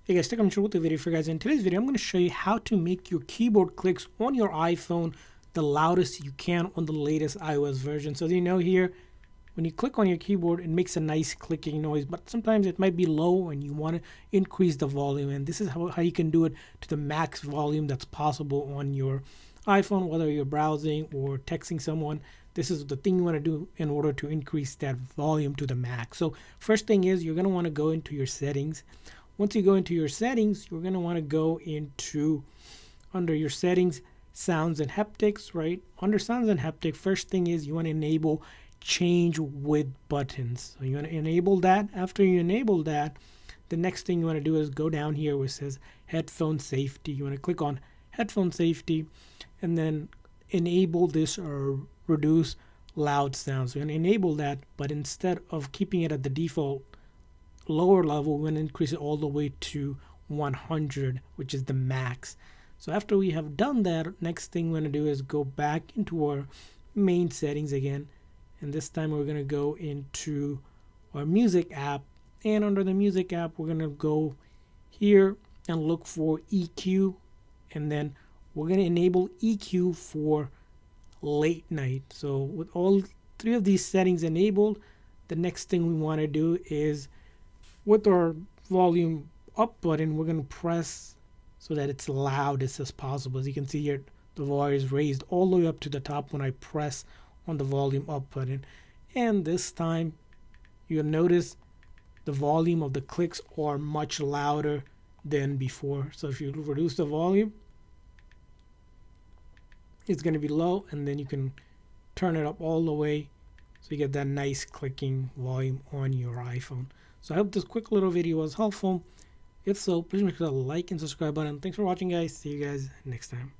Hey guys, welcome to with the video for you guys. In today's video, I'm going to show you how to make your keyboard clicks on your iPhone the loudest you can on the latest iOS version. So as you know here, when you click on your keyboard, it makes a nice clicking noise, but sometimes it might be low and you want to increase the volume. And this is how you can do it to the max volume that's possible on your iPhone, whether you're browsing or texting someone. This is the thing you want to do in order to increase that volume to the max. So first thing is you're going to want to go into your settings. Once you go into your settings, you're going to want to go into under your settings, sounds and haptics, right? Under sounds and haptic, first thing is you want to enable change with buttons. So you want to enable that. After you enable that, the next thing you want to do is go down here where it says headphone safety. You want to click on headphone safety and then enable this or reduce loud sounds. So you're going to enable that, but instead of keeping it at the default lower level, we're going to increase it all the way to 100, which is the max. So after we have done that, next thing we're going to do is go back into our main settings again, and this time we're going to go into our music app, and under the music app we're going to go here and look for EQ, and then we're going to enable EQ for late night. So with all three of these settings enabled, the next thing we want to do is with our volume up button, we're going to press so that it's loudest as possible. As you can see here, the volume is raised all the way up to the top when I press on the volume up button. And this time, you'll notice the volume of the clicks are much louder than before. So if you reduce the volume, it's going to be low, and then you can turn it up all the way so you get that nice clicking volume on your iPhone. So I hope this quick little video was helpful. If so, please make sure to like and subscribe button. Thanks for watching, guys. See you guys next time.